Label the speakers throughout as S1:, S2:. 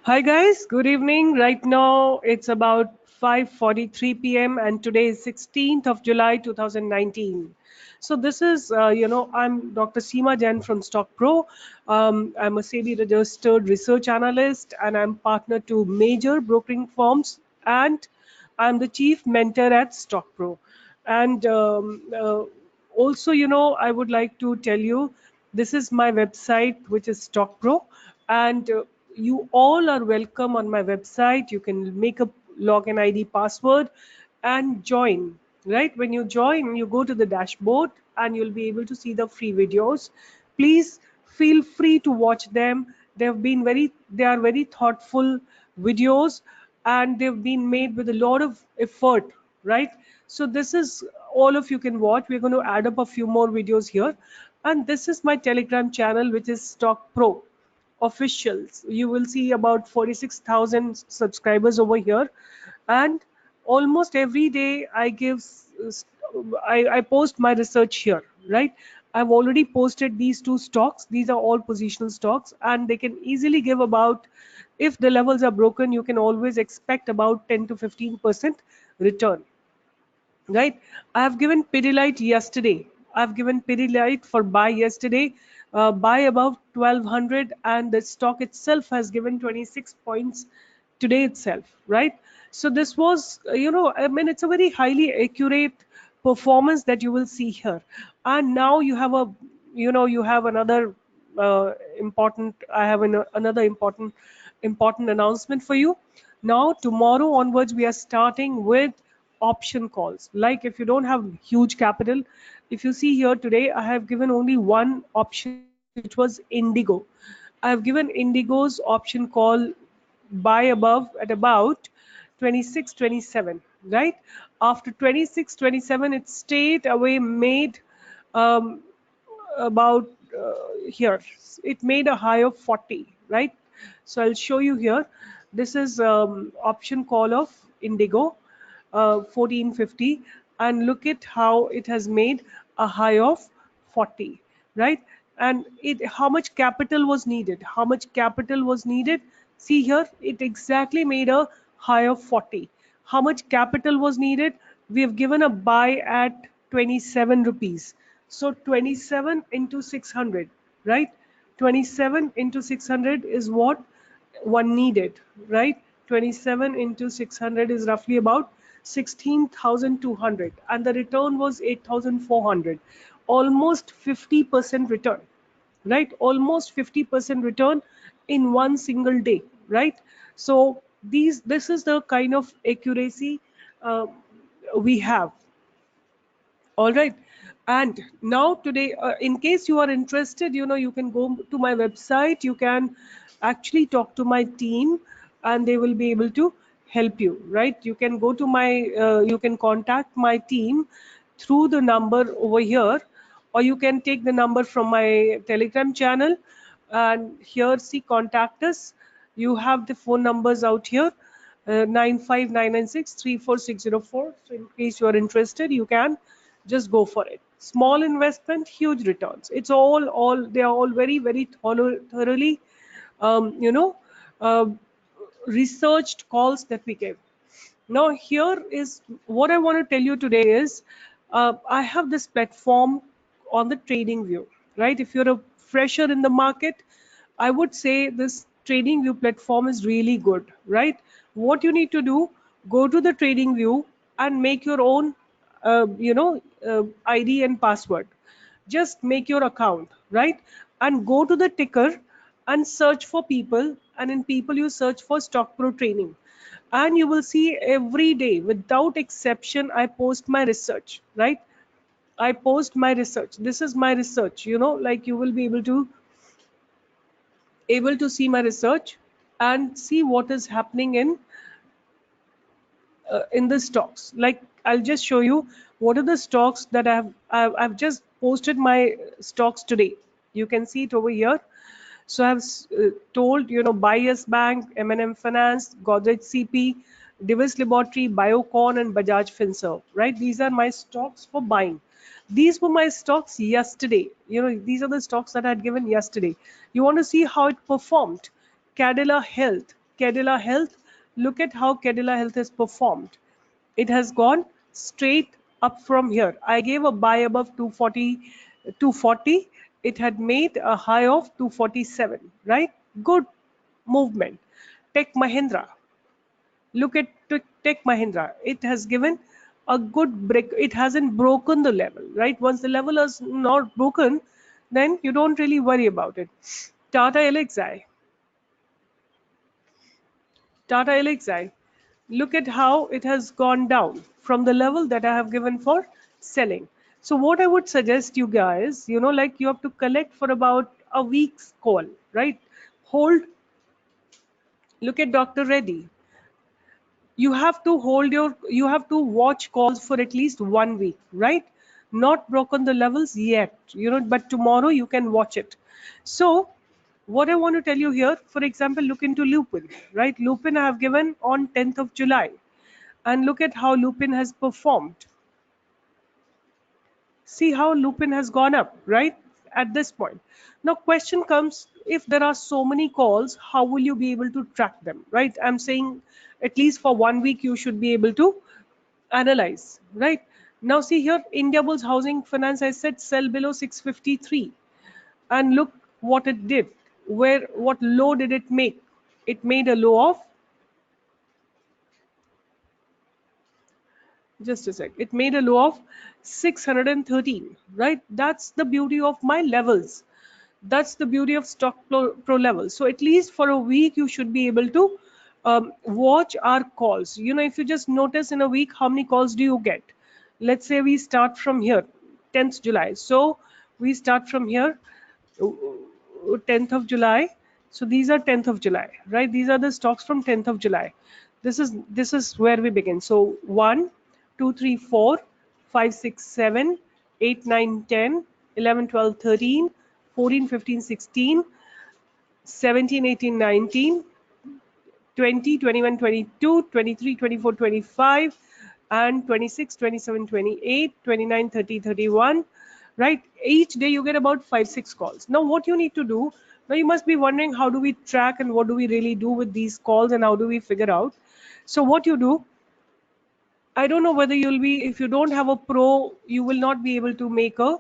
S1: Hi guys, good evening. Right now it's about 5:43 p.m. and today is 16th of July 2019. So this is, I'm Dr. Seema Jain from StockPro. I'm a SEBI registered research analyst and I'm partner to major brokering firms and I'm the chief mentor at StockPro. And also, I would like to tell you this is my website, which is StockPro, and you all are welcome on my website. You can make a login ID password and join. Right, when you join, you go to the dashboard and you'll be able to see the free videos. Please feel free to watch them. They are very thoughtful videos and they've been made with a lot of effort, right? So this is all of you can watch. We're going to add up a few more videos here, and this is my Telegram channel, which is Stock Pro officials. You will see about 46,000 subscribers over here, and almost every day I post my research here, right? I've already posted these two stocks. These are all positional stocks, and they can easily give about, if the levels are broken, you can always expect about 10 to 15% return, right? I've given Pidilite yesterday. I've given Pidilite for buy yesterday, buy above 1200, and the stock itself has given 26 points today itself, right? So this was, I mean, it's a very highly accurate performance that you will see here. And now you have you have another I have another important announcement for you. Now, tomorrow onwards, we are starting with option calls. Like if you don't have huge capital, if you see here today, I have given only one option, which was Indigo. I have given Indigo's option call buy above at about 26-27, right? After 26-27, it stayed away, made um, about here. It made a high of 40, right? So I'll show you here. This is option call of Indigo, 1450, and look at how it has made a high of 40, right? And it, how much capital was needed? How much capital was needed? See here, it exactly made a high of 40. How much capital was needed? We have given a buy at 27 rupees. So 27 into 600, right? 27 into 600 is what one needed, right? 27 into 600 is roughly about 16,200, and the return was 8,400. Almost 50% return, right? Almost 50% return in one single day, right? So this is the kind of accuracy uh, we have. All right. And now today, in case you are interested, you can go to my website. You can actually talk to my team and they will be able to help you, right? You can go to you can contact my team through the number over here, or you can take the number from my Telegram channel and here see contact us. You have the phone numbers out here, 95996 34604. So in case you are interested, you can just go for it. Small investment, huge returns. It's all they are all very thoroughly, um, you know, uh, researched calls that we give. Now here is what I want to tell you today is I have this platform on the TradingView, right? If you're a fresher in the market, I would say this TradingView platform is really good, right? What you need to do, go to the TradingView and make your own, ID and password. Just make your account, right? And go to the ticker and search for people, and in people you search for Stock Pro training, and you will see every day without exception I post my research, right? I post my research. This is my research, like you will be able to see my research and see what is happening in the stocks. Like I'll just show you what are the stocks that I've just posted my stocks today. You can see it over here. So I've told, buy Yes Bank, M&M Finance, Godrej CP, Divis Laboratory, Biocon, and Bajaj Finserv, right? These are my stocks for buying. These were my stocks yesterday. These are the stocks that I had given yesterday. You want to see how it performed. Cadila Health. Cadila Health. Look at how Cadila Health has performed. It has gone straight up from here. I gave a buy above 240, 240. It had made a high of 247, right? Good movement. Tech Mahindra. Look at Tech Mahindra. It has given a good break. It hasn't broken the level, right? Once the level is not broken, then you don't really worry about it. Tata Elxsi. Tata Elxsi. Look at how it has gone down from the level that I have given for selling. So what I would suggest you guys, like you have to collect for about a week's call, right? Hold. Look at Dr. Reddy. You have to watch calls for at least 1 week, right? Not broken the levels yet, but tomorrow you can watch it. So what I want to tell you here, for example, look into Lupin, right? Lupin I have given on 10th of July, and look at how Lupin has performed. See how Lupin has gone up, right? At this point. Now question comes, if there are so many calls, how will you be able to track them, right? I'm saying at least for 1 week you should be able to analyze, right? Now see here, Indiabulls Housing Finance, I said sell below 653, and look what it did. What low did it make? It made a low of, just a sec, it made a low of 613, right? That's the beauty of my levels. That's the beauty of stock pro level. So at least for a week you should be able to watch our calls. If you just notice in a week, how many calls do you get? Let's say we start from here, 10th July. So we start from here, 10th of July. So these are 10th of July, right? These are the stocks from 10th of July. This is where we begin. So 1, 2, 3, 4, 5, 6, 7, 8, 9, 10, 11, 12, 13, 14, 15, 16, 17, 18, 19, 20, 21, 22, 23, 24, 25, and 26, 27, 28, 29, 30, 31, right? Each day you get about 5-6 calls. Now what you need to do, now you must be wondering, how do we track and what do we really do with these calls and how do we figure out? So what you do, I don't know whether you'll be, if you don't have a pro, you will not be able to make a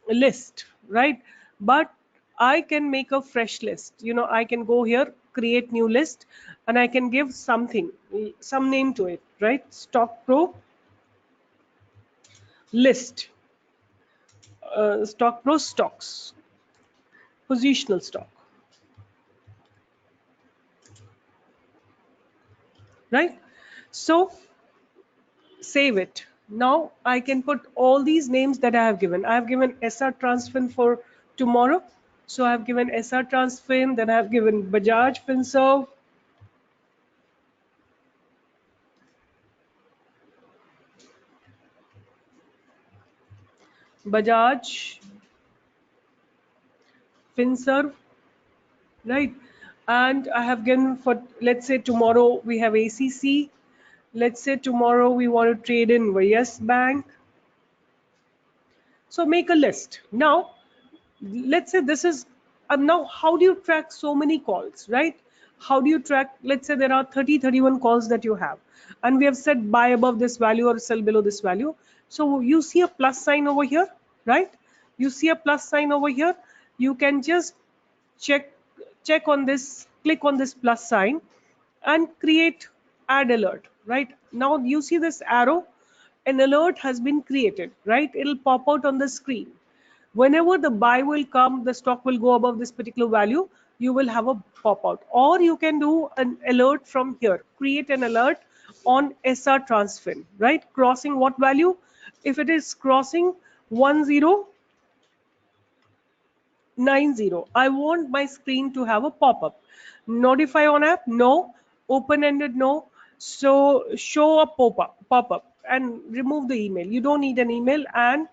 S1: list, right? But I can make a fresh list. I can go here, create new list, and I can give something, some name to it, right? Stock Pro list, Stock Pro stocks, positional stock, right? So save it. Now I can put all these names that I have given. I have given SR Transfin for tomorrow. So I have given SR Transfin, then I have given Bajaj Finserv, Bajaj Finserv, right? And I have given for, let's say tomorrow we have ACC. Let's say tomorrow we want to trade in Yes Bank. So make a list. Now let's say this is, now how do you track so many calls, right? How do you track, let's say there are 31 calls that you have, and we have said buy above this value or sell below this value. So you see a plus sign over here, right? You see a plus sign over here. You can just check on this, click on this plus sign and create add alert, right? Now you see this arrow, an alert has been created, right? It'll pop out on the screen. Whenever the buy will come, the stock will go above this particular value, you will have a pop out. Or you can do an alert from here, create an alert on SR Transfin, right? Crossing what value? If it is crossing 1090, I want my screen to have a pop-up. Notify on app? No. Open-ended? No. So show a pop-up and remove the email. You don't need an email, and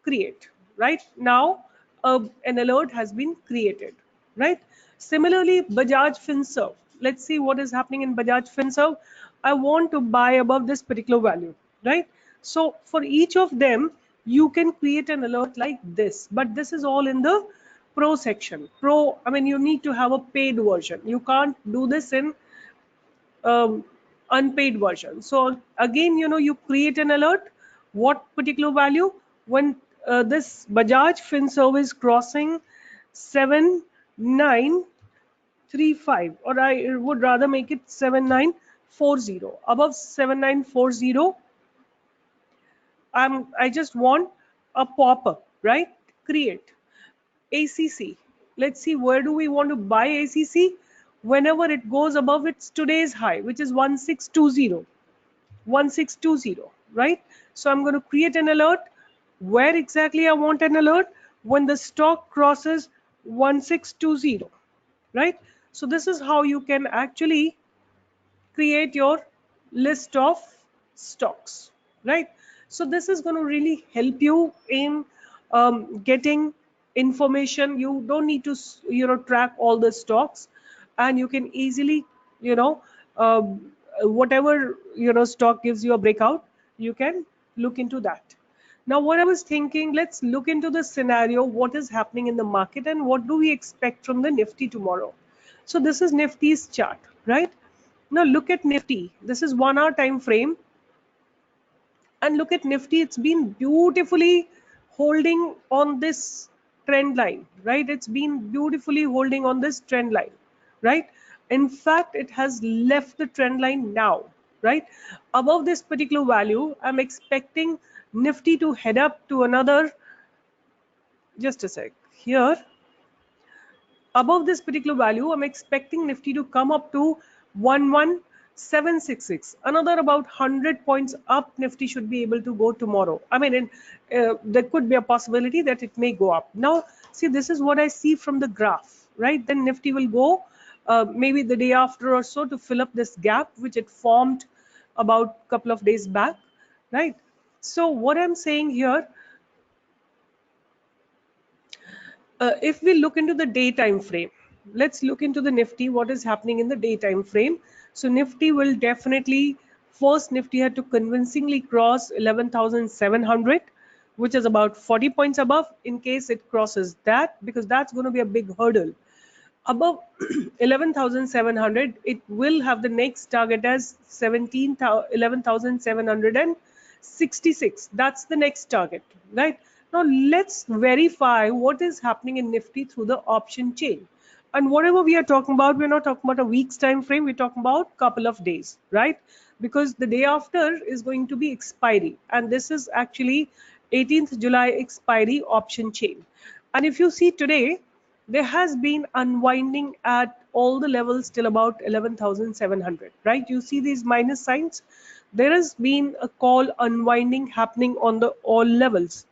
S1: create. Right now an alert has been created, right? Similarly, Bajaj Finserv, let's see what is happening in Bajaj Finserv. I want to buy above this particular value, right? So for each of them you can create an alert like this, but this is all in the pro section. Pro, I mean, you need to have a paid version. You can't do this in unpaid version. So again, you create an alert. What particular value? When this Bajaj FinServ is crossing 7935, or I would rather make it 7940. Above 7940, I just want a pop-up, right? Create ACC. Let's see, where do we want to buy ACC? Whenever it goes above its today's high, which is 1620. 1620, right? So I'm going to create an alert. Where exactly I want an alert? When the stock crosses 1620, right? So this is how you can actually create your list of stocks, right? So this is going to really help you in getting information. You don't need to track all the stocks, and you can easily you know whatever stock gives you a breakout, you can look into that. Now what I was thinking, let's look into the scenario, what is happening in the market and what do we expect from the Nifty tomorrow. So this is Nifty's chart, right? Now look at Nifty. This is 1 hour time frame, and look at Nifty. It's been beautifully holding on this trend line, right? It's been beautifully holding on this trend line, right? In fact, it has left the trend line now, right? Above this particular value, I'm expecting Nifty to head up to another, just a sec here. Above this particular value, I'm expecting Nifty to come up to 11766. Another about 100 points up, Nifty should be able to go tomorrow. I mean, there could be a possibility that it may go up. Now, see, this is what I see from the graph, right? Then Nifty will go maybe the day after or so to fill up this gap, which it formed about a couple of days back, right? So what I'm saying here, if we look into the day time frame, let's look into the Nifty, what is happening in the day time frame. So Nifty will definitely, first Nifty had to convincingly cross 11,700, which is about 40 points above. In case it crosses that, because that's going to be a big hurdle, above 11,700, it will have the next target as 11,766. That's the next target, right? Now let's verify what is happening in Nifty through the option chain. And whatever we are talking about, we're not talking about a week's time frame, we're talking about couple of days, right? Because the day after is going to be expiry, and this is actually 18th July expiry option chain. And if you see today, there has been unwinding at all the levels till about 11,700, right? You see these minus signs. There has been a call unwinding happening on the all levels,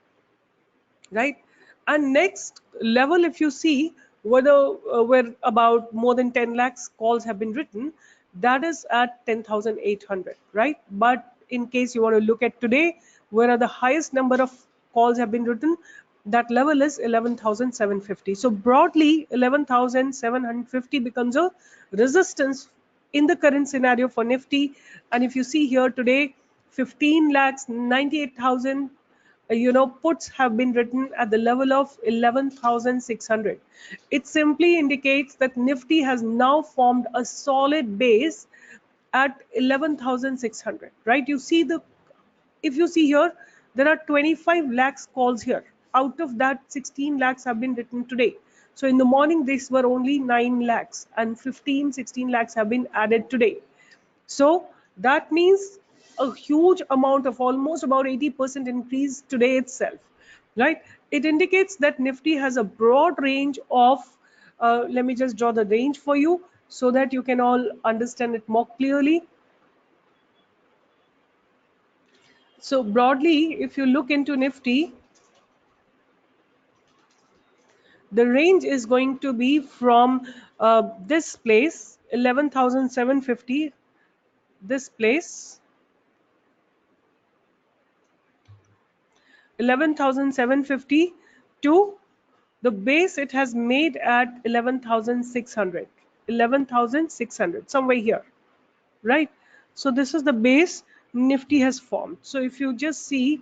S1: right? And next level, if you see whether where about more than 10 lakhs calls have been written, that is at 10,800, right? But in case you want to look at today, where are the highest number of calls have been written, that level is 11,750. So broadly 11,750 becomes a resistance in the current scenario for Nifty. And if you see here today, 15 lakhs 98,000 puts have been written at the level of 11,600. It simply indicates that Nifty has now formed a solid base at 11,600, right? You see the, if you see here, there are 25 lakhs calls here. Out of that, 16 lakhs have been written today. So in the morning, these were only 9 lakhs, and 16 lakhs have been added today. So that means a huge amount of almost about 80% increase today itself, right? It indicates that Nifty has a broad range of, let me just draw the range for you so that you can all understand it more clearly. So broadly, if you look into Nifty, the range is going to be from this place, 11,750, this place, 11,750 to the base it has made at 11,600, 11,600, somewhere here, right? So this is the base Nifty has formed. So if you just see,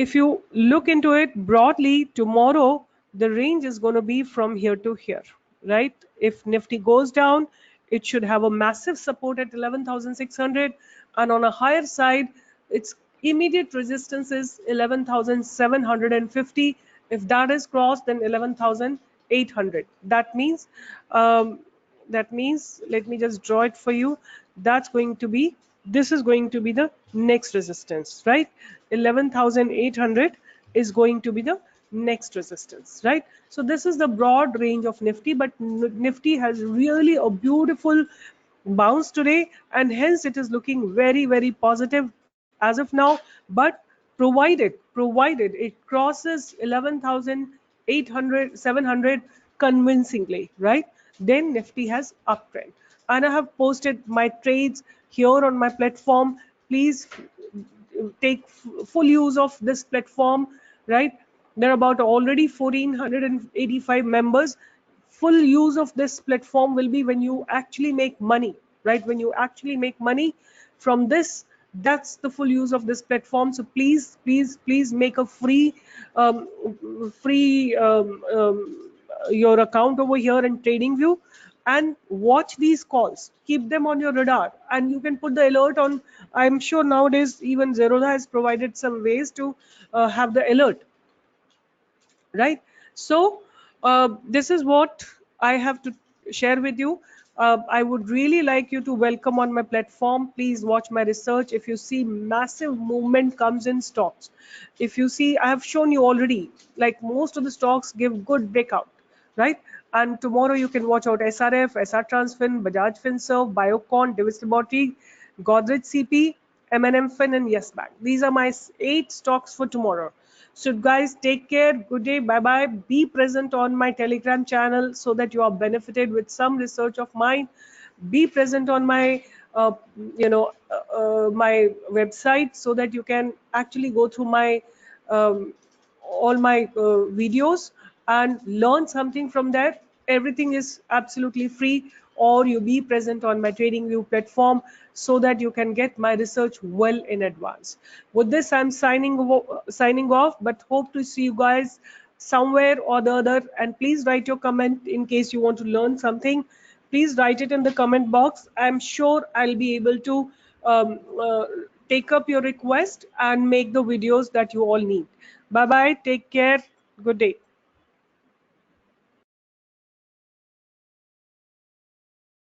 S1: if you look into it broadly, tomorrow the range is going to be from here to here, right? If Nifty goes down, it should have a massive support at 11,600, and on a higher side, its immediate resistance is 11,750. If that is crossed, then 11,800. Um, that means, let me just draw it for you. That's going to be, this is going to be the next resistance, right? 11,800 is going to be the next resistance, right? So this is the broad range of Nifty, but Nifty has really a beautiful bounce today, and hence it is looking very, very positive as of now. But provided it crosses 11,800 700 convincingly, right, then Nifty has uptrend. And I have posted my trades here on my platform. Please take full use of this platform, right? There are about already 1485 members. Full use of this platform will be when you actually make money, right? When you actually make money from this, that's the full use of this platform. So please make a free your account over here in TradingView, and watch these calls. Keep them on your radar, and you can put the alert on. I'm sure nowadays even Zerodha has provided some ways to have the alert, right? So this is what I have to share with you. I would really like you to welcome on my platform. Please watch my research. If you see massive movement comes in stocks, if you see, I have shown you already, like most of the stocks give good breakout, right? And tomorrow you can watch out SRF, SR Transfin, Bajaj Finserv, Biocon, Davis Laboratory, Godrej CP, M&M Fin, and Yes Bank. These are my 8 stocks for tomorrow. So guys, take care. Good day. Bye bye. Be present on my Telegram channel so that you are benefited with some research of mine. Be present on my my website so that you can actually go through my um, all my videos and learn something from there. Everything is absolutely free, or you be present on my TradingView platform so that you can get my research well in advance. With this, I'm signing off, but hope to see you guys somewhere or the other. And please write your comment in case you want to learn something. Please write it in the comment box. I'm sure I'll be able to um, uh, take up your request and make the videos that you all need. Bye bye. Take care. Good day.